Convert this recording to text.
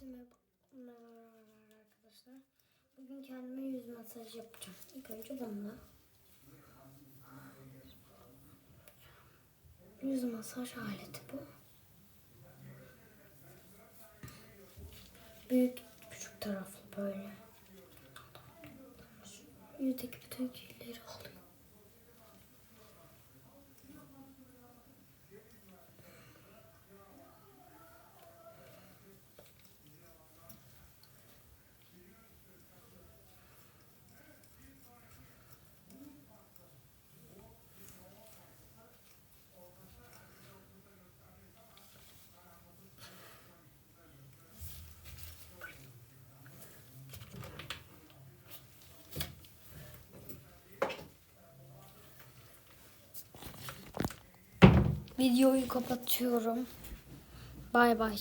Merhaba arkadaşlar. Bugün kendime yüz masajı yapacağım. İlk önce bununla. Yüz masaj aleti bu. Büyük küçük taraflı böyle. Yüzdeki bütün kirleri alıyor. Videoyu kapatıyorum. Bay bay.